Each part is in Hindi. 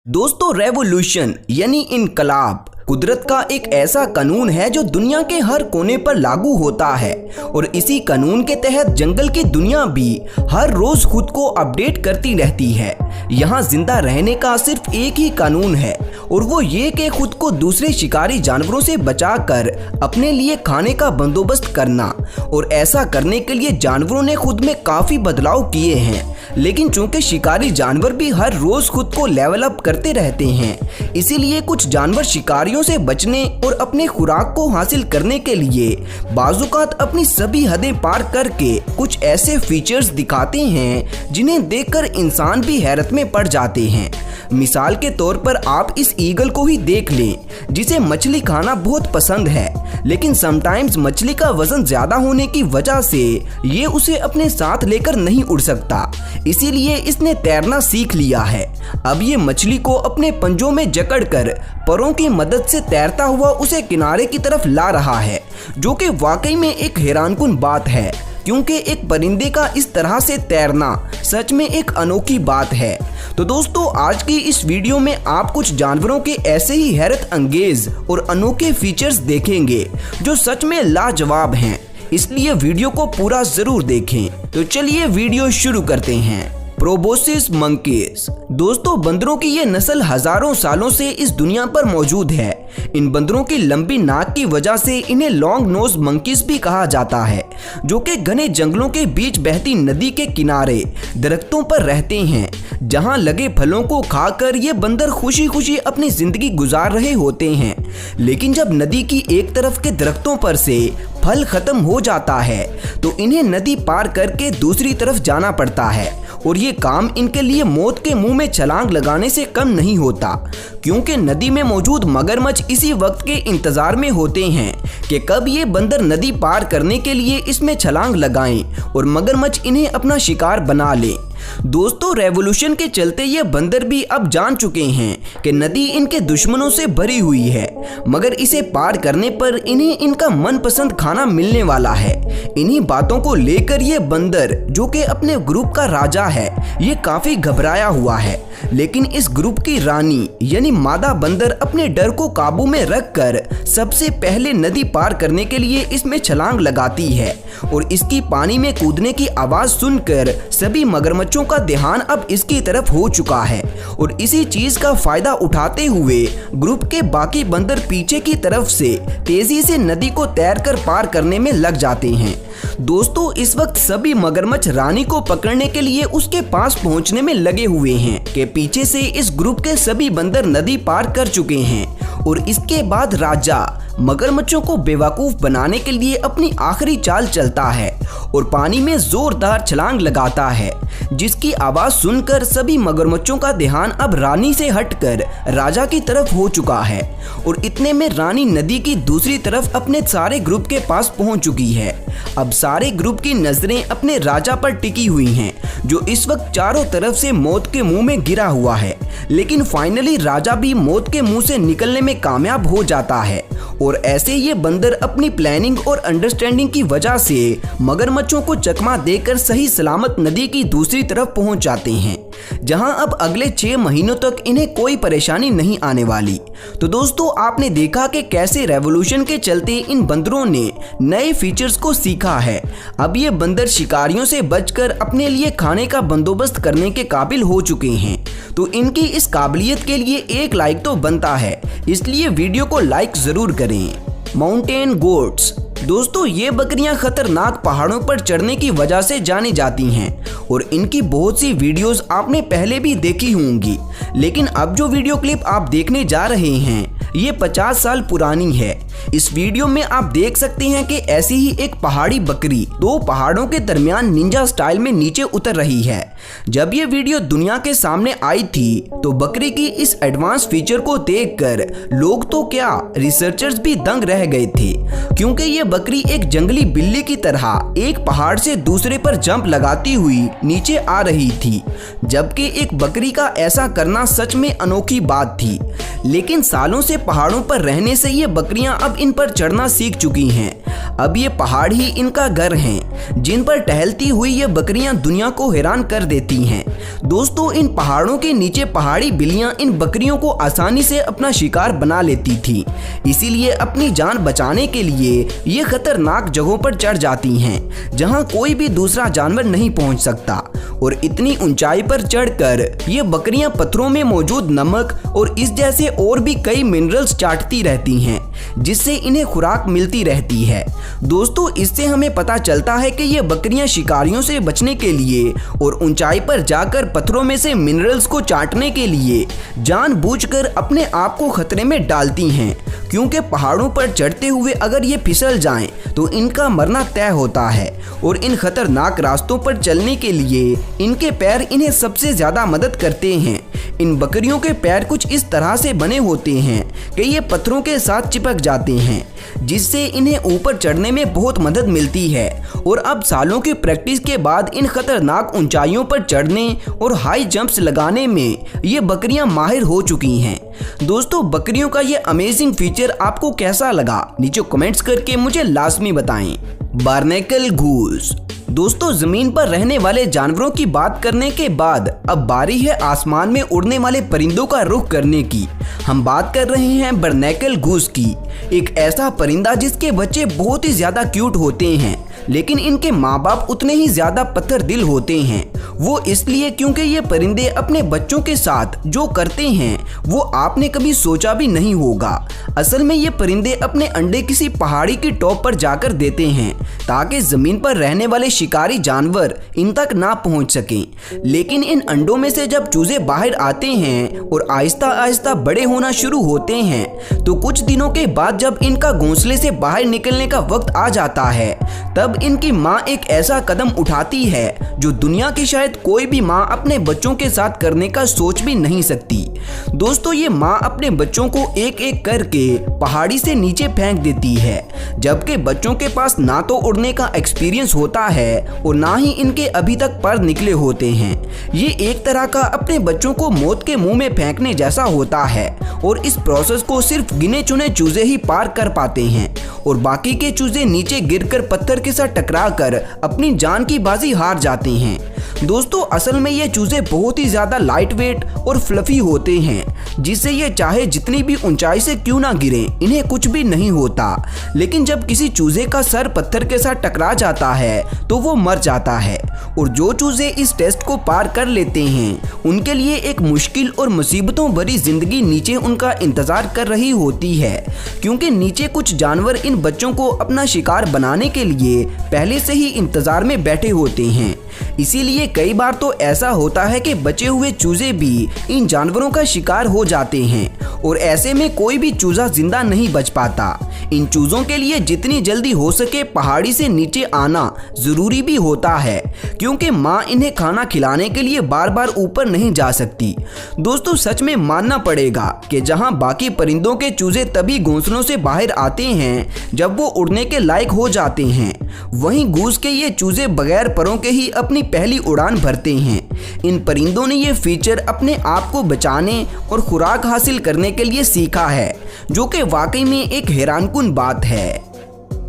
दोस्तों, रेवोल्यूशन यानी इनकलाब कुदरत का एक ऐसा कानून है जो दुनिया के हर कोने पर लागू होता है और इसी कानून के तहत जंगल की दुनिया भी हर रोज खुद को अपडेट करती रहती है। यहाँ जिंदा रहने का सिर्फ एक ही कानून है और वो ये कि खुद को दूसरे शिकारी जानवरों से बचाकर अपने लिए खाने का बंदोबस्त करना। और ऐसा करने के लिए जानवरों ने खुद में काफी बदलाव किए हैं, लेकिन चूंकि शिकारी जानवर भी हर रोज खुद को लेवल अप करते रहते हैं, इसीलिए कुछ जानवर शिकारियों से बचने और अपने खुराक को हासिल करने के लिए बाजुकात अपनी सभी हदें पार करके कुछ ऐसे फीचर्स दिखाते हैं जिन्हें देखकर इंसान भी हैरत में पड़ जाते हैं। मिसाल के तौर पर आप इस ईगल को ही देख लें, जिसे मछली खाना बहुत पसंद है, लेकिन समटाइम्स मछली का वजन ज्यादा होने की वजह से ये उसे अपने साथ लेकर नहीं उड़ सकता, इसीलिए इसने तैरना सीख लिया है। अब ये मछली को अपने पंजों में जकड़कर परों की मदद से तैरता हुआ उसे किनारे की तरफ ला रहा है, जो कि वाकई में एक हैरानकुन बात है, क्योंकि एक परिंदे का इस तरह से तैरना सच में एक अनोखी बात है। तो दोस्तों, आज की इस वीडियो में आप कुछ जानवरों के ऐसे ही हैरत अंगेज और अनोखे फीचर्स देखेंगे जो सच में लाजवाब हैं, इसलिए वीडियो को पूरा जरूर देखें। तो चलिए वीडियो शुरू करते हैं। Proboscis monkeys. दोस्तों, बंदरों की ये नस्ल हजारों सालों से इस दुनिया पर मौजूद है। इन बंदरों की लंबी नाक की वजह से इन्हें लॉन्ग नोज मंकीज भी कहा जाता है, जो कि घने जंगलों के बीच बहती नदी के किनारे दरख्तों पर रहते हैं, जहां लगे फलों को खाकर ये बंदर खुशी खुशी अपनी जिंदगी गुजार रहे होते हैं। लेकिन जब नदी की एक तरफ के दरख्तों पर से फल खत्म हो जाता है तो इन्हें नदी पार करके दूसरी तरफ जाना पड़ता है, और ये काम इनके लिए मौत के मुंह में छलांग लगाने से कम नहीं होता, क्योंकि नदी में मौजूद मगरमच्छ इसी वक्त के इंतजार में होते हैं कि कब ये बंदर नदी पार करने के लिए इसमें छलांग लगाएं और मगरमच्छ इन्हें अपना शिकार बना ले। दोस्तों, रेवोल्यूशन के चलते ये बंदर भी अब जान चुके हैं कि नदी इनके दुश्मनों से भरी हुई है, मगर इसे पार करने पर इन्हें इनका मनपसंद खाना मिलने वाला है। इन्हीं बातों को लेकर ये बंदर, जो कि अपने ग्रुप का राजा है, ये काफी घबराया हुआ है। लेकिन इस ग्रुप की रानी यानी मादा बंदर अपने डर को काबू में रखकर सबसे पहले नदी पार करने के लिए इसमें छलांग लगाती है, और इसकी पानी में कूदने की आवाज सुनकर सभी मगरमच्छों का ध्यान अब इसकी तरफ हो चुका है, और इसी चीज का फायदा उठाते हुए ग्रुप के बाकी बंदर पीछे की तरफ से तेजी से नदी को तैरकर पार करने में लग जाते हैं। दोस्तों, इस वक्त सभी मगरमच्छ रानी को पकड़ने के लिए उसके पास पहुंचने में लगे हुए हैं कि पीछे से इस ग्रुप के सभी बंदर नदी पार कर चुके हैं, और इसके बाद राजा मगरमच्छों को बेवकूफ बनाने के लिए अपनी आखिरी चाल चलता है और पानी में जोरदार छलांग लगाता है, जिसकी आवाज सुनकर सभी मगरमच्छों का ध्यान अब रानी से हटकर राजा की तरफ हो चुका है, और इतने में रानी नदी की दूसरी तरफ अपने सारे ग्रुप के पास पहुंच चुकी है। अब सारे ग्रुप की नजरें अपने राजा पर टिकी हुई हैं, जो इस वक्त चारों तरफ से मौत के मुंह में गिरा हुआ है। लेकिन फाइनली राजा भी मौत के मुंह से निकलने में कामयाब हो जाता है, और ऐसे ये बंदर अपनी प्लानिंग और अंडरस्टैंडिंग की वजह से मगरमच्छों को चकमा देकर सही सलामत नदी की दूसरी तरफ पहुंच जाते हैं, जहां अब अगले 6 महीनों तक इन्हें कोई परेशानी नहीं आने वाली। तो दोस्तों, आपने देखा कि कैसे रेवोल्यूशन के चलते इन बंदरों ने नए फीचर्स को सीखा है। अब ये बंदर शिकारियों से बचकर अपने लिए खाने का बंदोबस्त करने के काबिल हो चुके हैं। तो इनकी इस काबिलियत के लिए एक लाइक तो बनता है, इसलिए वीडियो को लाइक जरूर करें। Mountain goats. दोस्तों, ये बकरियां खतरनाक पहाड़ों पर चढ़ने की वजह से जानी जाती हैं, और इनकी बहुत सी वीडियोस आपने पहले भी देखी होंगी, लेकिन अब जो वीडियो क्लिप आप देखने जा रहे हैं ये 50 साल पुरानी है। इस वीडियो में आप देख सकते हैं कि ऐसी ही एक पहाड़ी बकरी 2 पहाड़ों के दरमियान निंजा स्टाइल में नीचे उतर रही है। जब ये वीडियो दुनिया के सामने आई थी तो बकरी की इस एडवांस फीचर को देखकर लोग तो क्या, रिसर्चर्स भी दंग रह गए थे, क्योंकि ये बकरी एक जंगली बिल्ली की तरह एक पहाड़ से दूसरे पर जंप लगाती हुई नीचे आ रही थी, जबकि एक बकरी का ऐसा करना सच में अनोखी बात थी। लेकिन सालों से पहाड़ों पर रहने से ये बकरियां अब इन पर चढ़ना सीख चुकी हैं, अब ये पहाड़ ही इनका घर हैं, जिन पर टहलती हुई ये बकरियां दुनिया को हैरान कर देती हैं। दोस्तों, इन पहाड़ों के नीचे पहाड़ी बिल्लियां इन बकरियों को आसानी से अपना शिकार बना लेती थी, इसीलिए अपनी जान बचाने के लिए ये खतरनाक जगहों पर चढ़ जाती हैं, जहां कोई भी दूसरा जानवर नहीं पहुंच सकता। और इतनी ऊंचाई पर चढ़कर ये बकरियां पत्थरों में मौजूद नमक और इस जैसे और भी कई मिनरल्स चाटती रहती हैं, जिससे इन्हें खुराक मिलती रहती है। दोस्तों, इससे हमें पता चलता है कि ये बकरियां शिकारियों से बचने के लिए और ऊंचाई पर जाकर पत्थरों में से मिनरल्स को चाटने के लिए जानबूझकर अपने आप को खतरे में डालती हैं, क्योंकि पहाड़ों पर चढ़ते हुए अगर ये फिसल जाएं तो इनका मरना तय होता है। और इन खतरनाक रास्तों पर चलने के लिए इनके पैर इन्हें सबसे ज़्यादा मदद करते हैं। इन बकरियों के पैर कुछ इस तरह से बने होते हैं कि ये पत्थरों के साथ चिपक जाते हैं, जिससे इन्हें ऊपर चढ़ने में बहुत मदद मिलती है। और अब सालों की प्रैक्टिस के बाद इन खतरनाक ऊंचाइयों पर चढ़ने और हाई जंप्स लगाने में ये बकरियां माहिर हो चुकी हैं। दोस्तों, बकरियों का ये अमेजिंग फीचर आपको कैसा लगा, नीचे कमेंट्स करके मुझे लाजमी बताएं। Barnacle goose. दोस्तों, जमीन पर रहने वाले जानवरों की बात करने के बाद अब बारी है आसमान में उड़ने वाले परिंदों का रुख करने की। हम बात कर रहे हैं बार्नेकल गूस की, एक ऐसा परिंदा जिसके बच्चे बहुत ही ज्यादा क्यूट होते हैं, लेकिन इनके माँ बाप उतने ही ज्यादा पत्थर दिल होते हैं। वो इसलिए क्योंकि ये परिंदे अपने बच्चों के साथ जो करते हैं वो आपने कभी सोचा भी नहीं होगा। असल में ये परिंदे अपने अंडे किसी पहाड़ी की टॉप पर जाकर देते हैं, ताकि जमीन पर रहने वाले शिकारी जानवर इन तक ना पहुंच सकें। लेकिन इन अंडों में से जब चूजे बाहर आते हैं और आहिस्ता आहिस्ता बड़े होना शुरू होते हैं, तो कुछ दिनों के बाद जब इनका घोंसले से बाहर निकलने का वक्त आ जाता है, तब इनकी माँ एक ऐसा कदम उठाती है जो दुनिया की शायद कोई भी माँ अपने बच्चों के साथ करने का सोच भी नहीं सकती। दोस्तों, ये माँ अपने बच्चों को एक एक करके पहाड़ी से नीचे फेंक देती है, जबकि बच्चों के पास ना तो उड़ने का एक्सपीरियंस होता है और ना ही इनके अभी तक पर निकले होते हैं। ये एक तरह का अपने बच्चों को मौत के मुंह में फेंकने जैसा होता है, और इस प्रोसेस को सिर्फ गिने चुने चूजे ही पार कर पाते हैं, और बाकी के चूजे नीचे गिरकर पत्थर के साथ टकराकर अपनी जान की बाजी हार जाते हैं। दोस्तों, असल में ये चूजे बहुत ही ज्यादा लाइट वेट और फ्लफी होते हैं, जिससे ये चाहे जितनी भी ऊंचाई से क्यों ना गिरे इन्हें कुछ भी नहीं होता। लेकिन जब किसी चूजे का सर पत्थर के साथ टकरा जाता है तो वो मर जाता है। और जो चूजे इस टेस्ट को पार कर लेते हैं उनके लिए एक मुश्किल और मुसीबतों भरी जिंदगी नीचे उनका इंतजार कर रही होती है, क्योंकि नीचे कुछ जानवर इन बच्चों को अपना शिकार बनाने के लिए पहले से ही इंतजार में बैठे होते हैं। इसीलिए कई बार तो ऐसा होता है कि बचे हुए चूजे भी इन जानवरों का शिकार हो जाते हैं, और ऐसे में कोई भी चूजा जिंदा नहीं बच पाता। इन चूजों के लिए जितनी जल्दी हो सके पहाड़ी से नीचे आना जरूरी भी होता है, क्योंकि माँ इन्हें खाना खिलाने के लिए बार बार ऊपर नहीं जा सकती। दोस्तों, सच में मानना पड़ेगा कि जहाँ बाकी परिंदों के चूजे तभी घोंसलों से बाहर आते हैं जब वो उड़ने के लायक हो जाते हैं, वहीं गूस के ये चूजे बगैर परों के ही अपनी पहली उड़ान भरते हैं। इन परिंदों ने ये फीचर अपने आप को बचाने और खुराक हासिल करने के लिए सीखा है, जो कि वाकई में एक हैरानकुन बात है।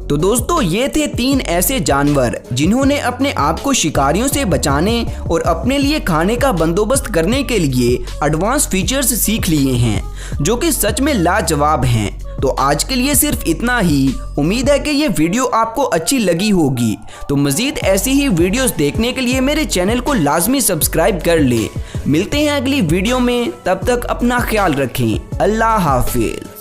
तो दोस्तों, ये थे 3 ऐसे जानवर जिन्होंने अपने आप को शिकारियों से बचाने और अपने लिए खाने का बंदोबस्त करने के लिए एडवांस फीचर्स सीख लिए हैं, जो कि सच में लाजवाब हैं। तो आज के लिए सिर्फ इतना ही। उम्मीद है कि ये वीडियो आपको अच्छी लगी होगी। तो मज़ीद ऐसी ही वीडियोस देखने के लिए मेरे चैनल को लाजमी सब्सक्राइब कर ले। मिलते हैं अगली वीडियो में, तब तक अपना ख्याल रखें। अल्लाह हाफिज़।